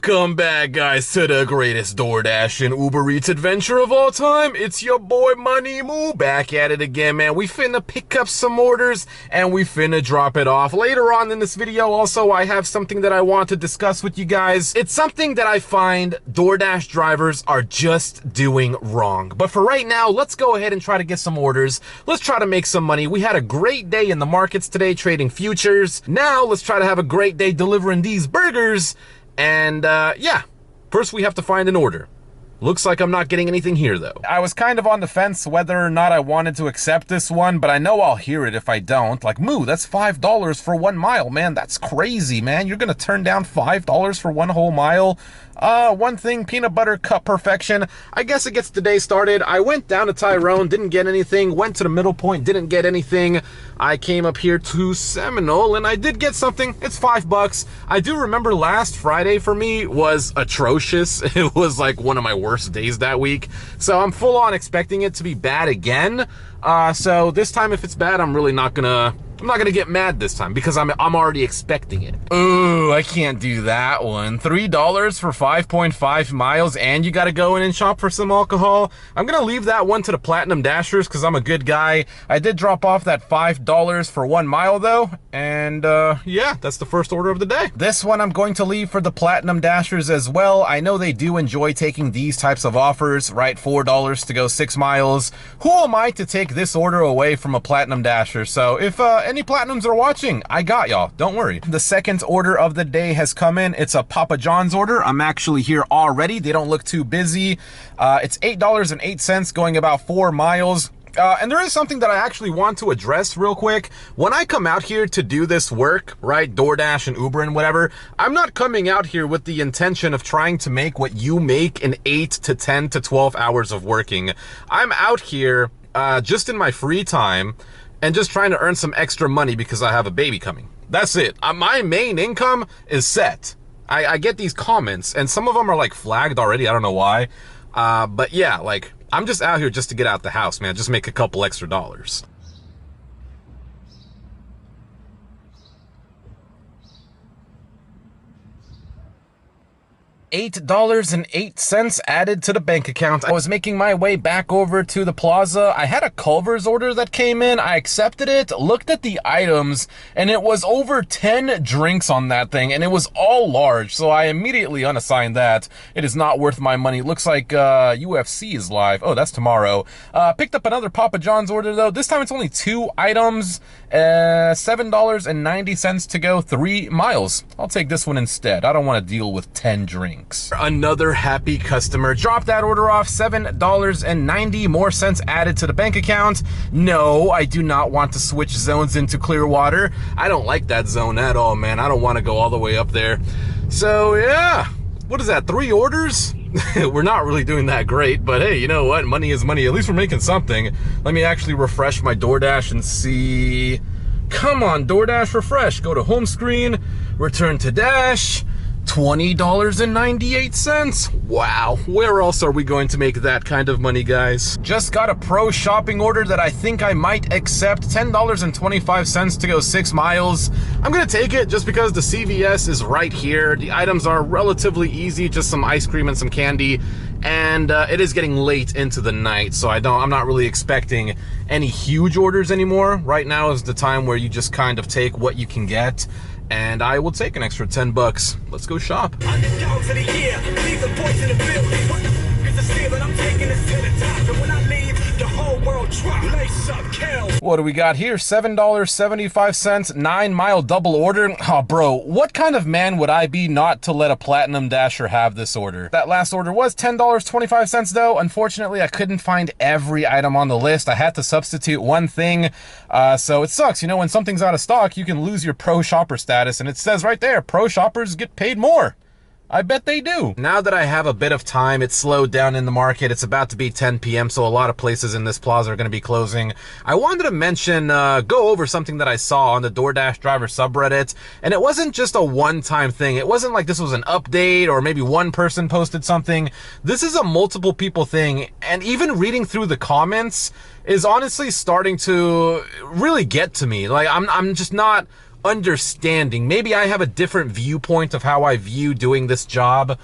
Welcome back, guys, to the greatest DoorDash and Uber Eats adventure of all time. It's your boy Money Moo back at it again, man. We finna pick up some orders and we finna drop it off. Later on in this video, also, I have something that I want to discuss with you guys. It's something that I find DoorDash drivers are just doing wrong. But for right now, let's go ahead and try to get some orders. Let's try to make some money. We had a great day in the markets today trading futures. Now, let's try to have a great day delivering these burgers. And yeah, first we have to find an order. Looks like I'm not getting anything here, though. I was kind of on the fence whether or not I wanted to accept this one, but I know I'll hear it if I don't. Like, Moo, that's $5 for 1 mile, man. That's crazy, man. You're gonna turn down $5 for 1 whole mile? One thing, peanut butter cup perfection. I guess it gets the day started. I went down to Tyrone, didn't get anything. Went to the Middle Point, didn't get anything. I came up here to Seminole, and I did get something. It's $5. I do remember last Friday for me was atrocious. It was like one of my worst days that week. So I'm full on expecting it to be bad again. So this time if it's bad, I'm really not gonna get mad this time because I'm already expecting it. Ooh, I can't do that one. $3 for 5.5 miles and you gotta go in and shop for some alcohol. I'm gonna leave that one to the Platinum Dashers because I'm a good guy. I did drop off that $5 for 1 mile though. And yeah, that's the first order of the day. This one I'm going to leave for the Platinum Dashers as well. I know they do enjoy taking these types of offers, right? $4 to go 6 miles. Who am I to take this order away from a Platinum Dasher? So if any Platinums are watching, I got y'all, don't worry. The second order of the day has come in. It's a Papa John's order. I'm actually here already. They don't look too busy. It's $8.08 going about 4 miles. And there is something that I actually want to address real quick. When I come out here to do this work, right, DoorDash and Uber and whatever, I'm not coming out here with the intention of trying to make what you make in 8 to 10 to 12 hours of working. I'm out here just in my free time and just trying to earn some extra money because I have a baby coming. That's it. My main income is set. I get these comments and some of them are like flagged already. I don't know why. But yeah, like I'm just out here just to get out the house, man. Just make a couple extra dollars. $8.08 added to the bank account. I was making my way back over to the plaza. I had a Culver's order that came in. I accepted it, looked at the items, and it was over 10 drinks on that thing, and it was all large, so I immediately unassigned that. It is not worth my money. Looks like UFC is live. Oh, that's tomorrow. Picked up another Papa John's order, though. This time it's only 2 items, $7.90 to go 3 miles. I'll take this one instead. I don't want to deal with 10 drinks. Another happy customer. Dropped that order off, $7.90 more cents added to the bank account. No, I do not want to switch zones into Clearwater. I don't like that zone at all, man. I don't want to go all the way up there. So yeah, what is that, 3 orders? We're not really doing that great, but hey, you know what? Money is money. At least we're making something. Let me actually refresh my DoorDash and see. Come on, DoorDash, refresh. Go to home screen, return to Dash. $20.98. Wow, where else are we going to make that kind of money, guys? Just got a pro shopping order that I think I might accept. $10.25 to go 6 miles. I'm gonna take it just because the CVS is right here. The items are relatively easy, just some ice cream and some candy. And it is getting late into the night, so I'm not really expecting any huge orders anymore. Right now is the time where you just kind of take what you can get. And I will take an extra 10 bucks. Let's go shop. Underdogs of the year, leave the boys in the building. It's a steal and I'm taking this to the top. And when I leave, the whole world drop. Lace up, kill. What do we got here? $7.75, 9 mile double order. Oh, bro, what kind of man would I be not to let a Platinum Dasher have this order? That last order was $10.25 though. Unfortunately, I couldn't find every item on the list. I had to substitute one thing. So it sucks, you know, when something's out of stock, you can lose your pro shopper status, and it says right there, pro shoppers get paid more. I bet they do. Now that I have a bit of time, it's slowed down in the market. It's about to be 10 p.m., so a lot of places in this plaza are going to be closing. I wanted to mention, go over something that I saw on the DoorDash driver subreddit, and it wasn't just a one-time thing. It wasn't like this was an update or maybe one person posted something. This is a multiple people thing, and even reading through the comments is honestly starting to really get to me. Like, I'm just not understanding. Maybe I have a different viewpoint of how I view doing this job.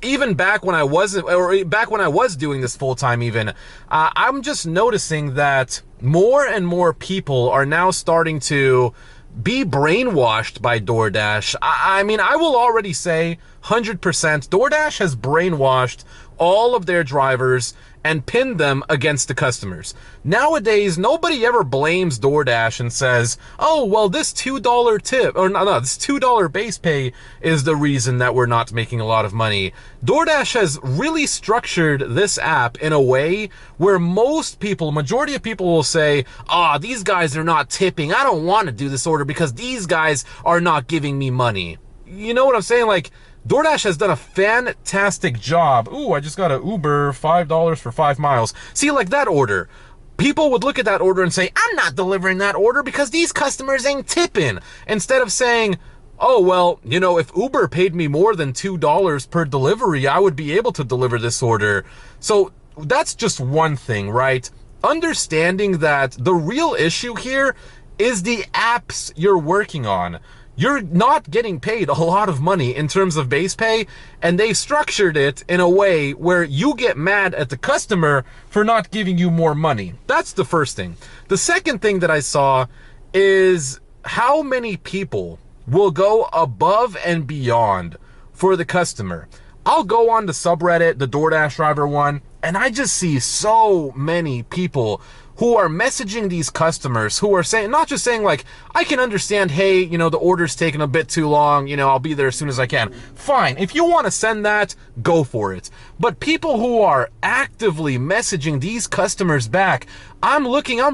Even back when I wasn't, or back when I was doing this full time even, I'm just noticing that more and more people are now starting to be brainwashed by DoorDash. I mean, I will already say 100% DoorDash has brainwashed all of their drivers and pinned them against the customers. Nowadays, nobody ever blames DoorDash and says, oh, well, this $2 tip, or no, this $2 base pay is the reason that we're not making a lot of money. DoorDash has really structured this app in a way where most people, majority of people will say, ah, these guys are not tipping. I don't want to do this order because these guys are not giving me money. You know what I'm saying? Like, DoorDash has done a fantastic job. Ooh, I just got an Uber, $5 for 5 miles. See, like that order. People would look at that order and say, I'm not delivering that order because these customers ain't tipping. Instead of saying, oh, well, you know, if Uber paid me more than $2 per delivery, I would be able to deliver this order. So that's just one thing, right? Understanding that the real issue here is the apps you're working on. You're not getting paid a lot of money in terms of base pay, and they structured it in a way where you get mad at the customer for not giving you more money. That's the first thing. The second thing that I saw is how many people will go above and beyond for the customer. I'll go on the subreddit, the DoorDash driver one, and I just see so many people who are messaging these customers who are saying, not just saying like, I can understand, hey, you know, the order's taking a bit too long, you know, I'll be there as soon as I can. Fine, if you want to send that, go for it. But people who are actively messaging these customers back, I'm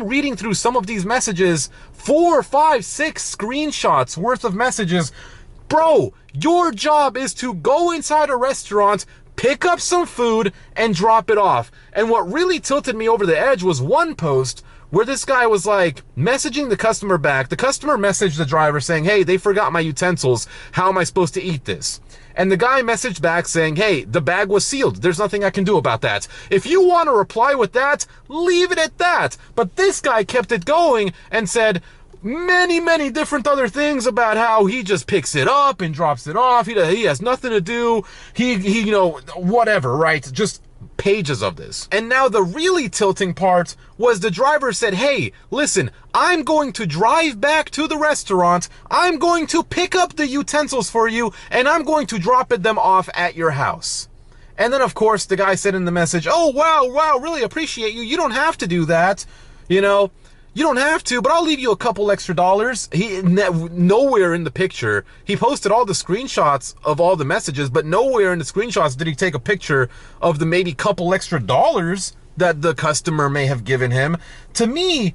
reading through some of these messages, 4, 5, 6 screenshots worth of messages. Bro, your job is to go inside a restaurant, pick up some food, and drop it off. And what really tilted me over the edge was one post where this guy was like messaging the customer back. The customer messaged the driver saying, hey, they forgot my utensils. How am I supposed to eat this? And the guy messaged back saying, hey, the bag was sealed. There's nothing I can do about that. If you want to reply with that, leave it at that. But this guy kept it going and said many different other things about how he just picks it up and drops it off. He has nothing to do. He you know, whatever, right? Just pages of this. And now the really tilting part was the driver said, hey, listen, I'm going to drive back to the restaurant. I'm going to pick up the utensils for you, and I'm going to drop them off at your house. And then, of course, the guy said in the message, oh, wow, really appreciate you. You don't have to do that. You know, you don't have to, but I'll leave you a couple extra dollars. Nowhere in the picture, he posted all the screenshots of all the messages, but nowhere in the screenshots did he take a picture of the maybe couple extra dollars that the customer may have given him. To me,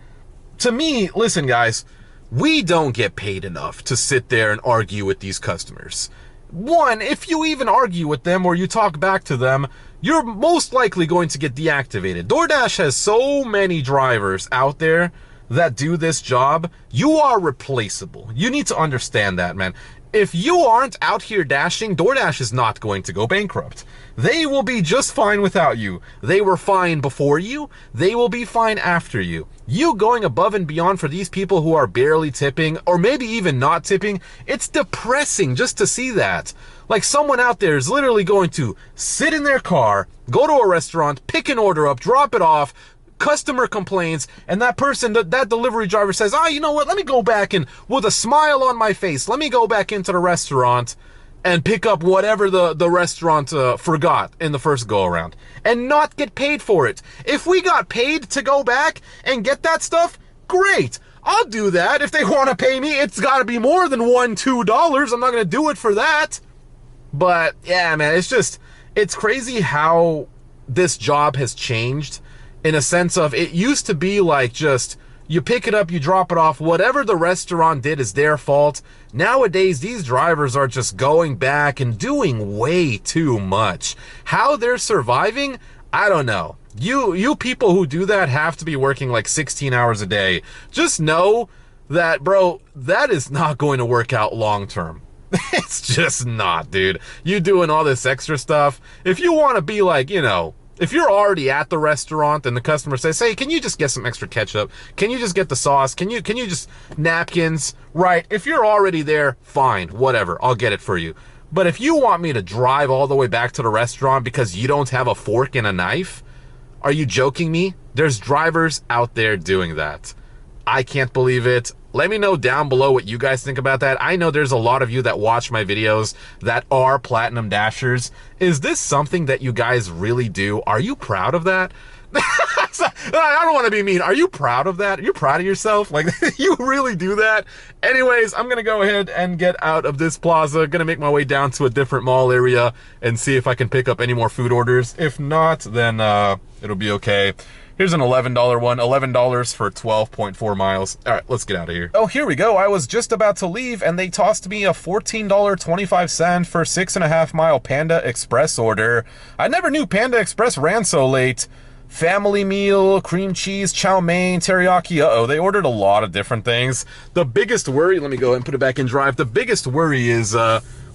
listen, guys, we don't get paid enough to sit there and argue with these customers. One, if you even argue with them or you talk back to them, you're most likely going to get deactivated. DoorDash has so many drivers out there that do this job. You are replaceable. You need to understand that, man. If you aren't out here dashing, DoorDash is not going to go bankrupt. They will be just fine without you. They were fine before you. They will be fine after you. You going above and beyond for these people who are barely tipping, or maybe even not tipping, it's depressing just to see that. Like, someone out there is literally going to sit in their car, go to a restaurant, pick an order up, drop it off, customer complains, and that person, that delivery driver says, you know what, let me go back and, with a smile on my face, let me go back into the restaurant and pick up whatever the restaurant forgot in the first go-around, and not get paid for it. If we got paid to go back and get that stuff, great. I'll do that. If they want to pay me, it's got to be more than $1-2. I'm not going to do it for that. But yeah, man, it's crazy how this job has changed, in a sense of, it used to be like just, you pick it up, you drop it off, whatever the restaurant did is their fault. Nowadays, these drivers are just going back and doing way too much. How they're surviving, I don't know. You people who do that have to be working like 16 hours a day. Just know that, bro, that is not going to work out long term. It's just not, dude. You doing all this extra stuff. If you want to be like, you know, If you're already at the restaurant and the customer says, hey, can you just get some extra ketchup? Can you just get the sauce? Can you just napkins? Right, if you're already there, fine, whatever, I'll get it for you. But if you want me to drive all the way back to the restaurant because you don't have a fork and a knife, are you joking me? There's drivers out there doing that. I can't believe it. Let me know down below what you guys think about that. I know there's a lot of you that watch my videos that are Platinum Dashers. Is this something that you guys really do? Are you proud of that? I don't want to be mean. Are you proud of that? Are you proud of yourself? Like, you really do that? Anyways, I'm going to go ahead and get out of this plaza. Going to make my way down to a different mall area and see if I can pick up any more food orders. If not, then it'll be okay. Here's an $11 one, $11 for 12.4 miles. All right, let's get out of here. Oh, here we go. I was just about to leave and they tossed me a $14.25 for 6.5 mile Panda Express order. I never knew Panda Express ran so late. Family meal, cream cheese, chow mein, teriyaki. Uh-oh, they ordered a lot of different things. The biggest worry, let me go ahead and put it back in drive. The biggest worry is,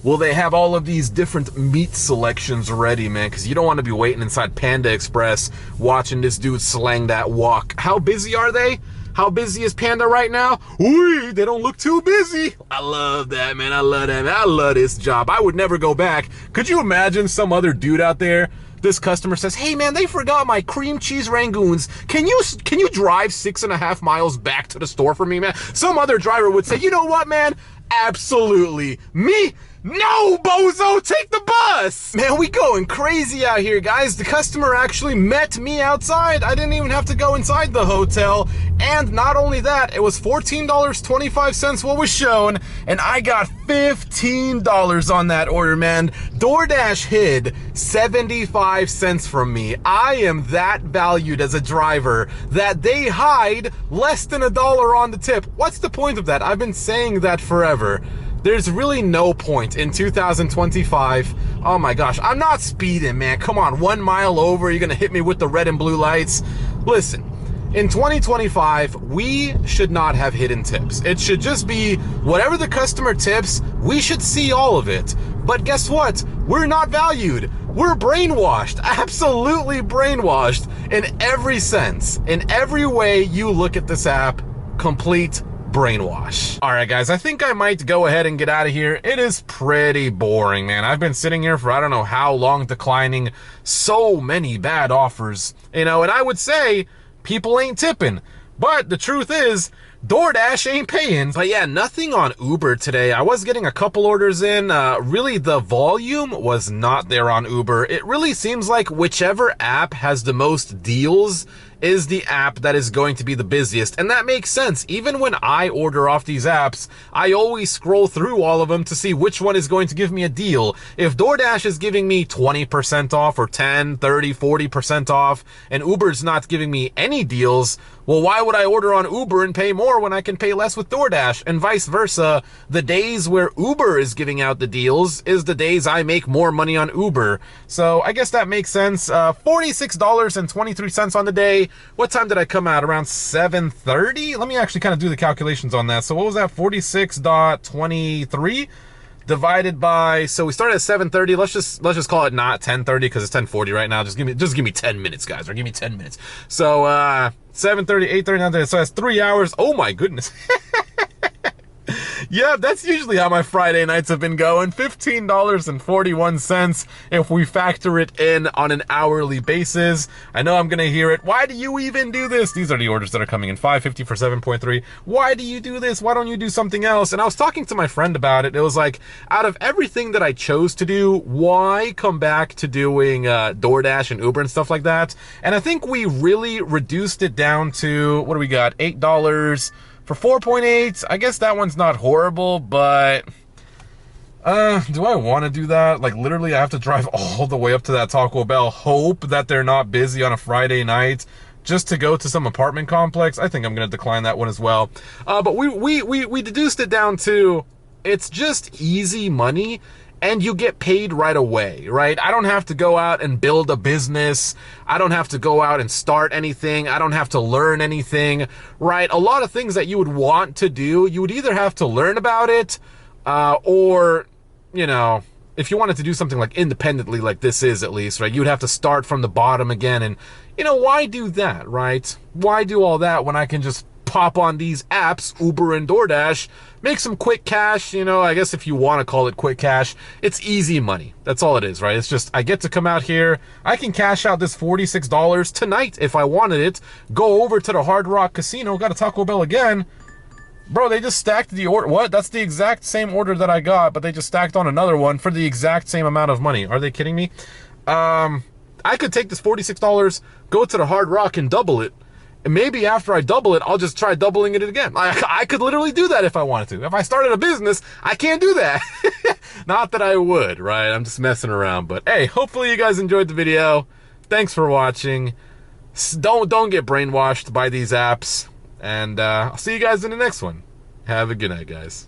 will they have all of these different meat selections ready, man? Because you don't want to be waiting inside Panda Express watching this dude slang that wok. How busy are they? How busy is Panda right now? Ooh, they don't look too busy. I love that, man. I love that, man. I love this job. I would never go back. Could you imagine some other dude out there? This customer says, hey man, they forgot my cream cheese rangoons. Can you drive 6.5 miles back to the store for me, man? Some other driver would say, you know what, man? Absolutely. Me? No, bozo, take the bus! Man, we going crazy out here, guys. The customer actually met me outside. I didn't even have to go inside the hotel. And not only that, it was $14.25 what was shown, and I got $15 on that order, man. DoorDash hid 75 cents from me. I am that valued as a driver that they hide less than $1 on the tip. What's the point of that? I've been saying that forever. There's really no point in 2025. Oh my gosh, I'm not speeding, man. Come on, 1 mile over, you're gonna hit me with the red and blue lights. Listen, in 2025, we should not have hidden tips. It should just be whatever the customer tips, we should see all of it. But guess what? We're not valued. We're brainwashed, absolutely brainwashed in every sense. In every way you look at this app, complete brainwash. All right, guys, I think I might go ahead and get out of here. It is pretty boring, man. I've been sitting here for I don't know how long declining so many bad offers, you know, and I would say people ain't tipping. But the truth is, DoorDash ain't paying. But yeah, nothing on Uber today. I was getting a couple orders in. Really, the volume was not there on Uber. It really seems like whichever app has the most deals is the app that is going to be the busiest. And that makes sense. Even when I order off these apps, I always scroll through all of them to see which one is going to give me a deal. If DoorDash is giving me 20% off or 10, 30, 40% off, and Uber's not giving me any deals, well, why would I order on Uber and pay more when I can pay less with DoorDash? And vice versa, the days where Uber is giving out the deals is the days I make more money on Uber. So I guess that makes sense. $46.23 on the day. What time did I come out? Around 7:30? Let me actually kind of do the calculations on that. So what was that? 46.23 divided by, so we started at 7:30. Let's just call it not 10:30 because it's 10:40 right now. Just give me 10 minutes, guys, or give me 10 minutes. So 7:30, 8:30, 9:30. So that's 3 hours. Oh my goodness. Yeah, that's usually how my Friday nights have been going. $15.41 if we factor it in on an hourly basis. I know I'm going to hear it. Why do you even do this? These are the orders that are coming in. $5.50 for 7.3. Why do you do this? Why don't you do something else? And I was talking to my friend about it. It was like, out of everything that I chose to do, why come back to doing DoorDash and Uber and stuff like that? And I think we really reduced it down to, what do we got? $8 for 4.8. I guess that one's not horrible, but do I want to do that? Like, literally, I have to drive all the way up to that Taco Bell, hope that they're not busy on a Friday night just to go to some apartment complex. I think I'm going to decline that one as well. But we deduced it down to, it's just easy money and you get paid right away, right? I don't have to go out and build a business. I don't have to go out and start anything. I don't have to learn anything, right? A lot of things that you would want to do, you would either have to learn about it, or, you know, if you wanted to do something like independently, like this is at least, right, you'd have to start from the bottom again. And, you know, why do that, right? Why do all that when I can just pop on these apps, Uber and DoorDash, make some quick cash? You know, I guess if you want to call it quick cash, it's easy money. That's all it is, right? It's just, I get to come out here, I can cash out this $46 tonight if I wanted it, go over to the Hard Rock Casino, got a Taco Bell again. Bro, they just stacked the order. What? That's the exact same order that I got, but they just stacked on another one for the exact same amount of money. Are they kidding me? I could take this $46, go to the Hard Rock and double it. And maybe after I double it, I'll just try doubling it again. I could literally do that if I wanted to. If I started a business, I can't do that. Not that I would, right? I'm just messing around. But hey, hopefully you guys enjoyed the video. Thanks for watching. Don't get brainwashed by these apps. And I'll see you guys in the next one. Have a good night, guys.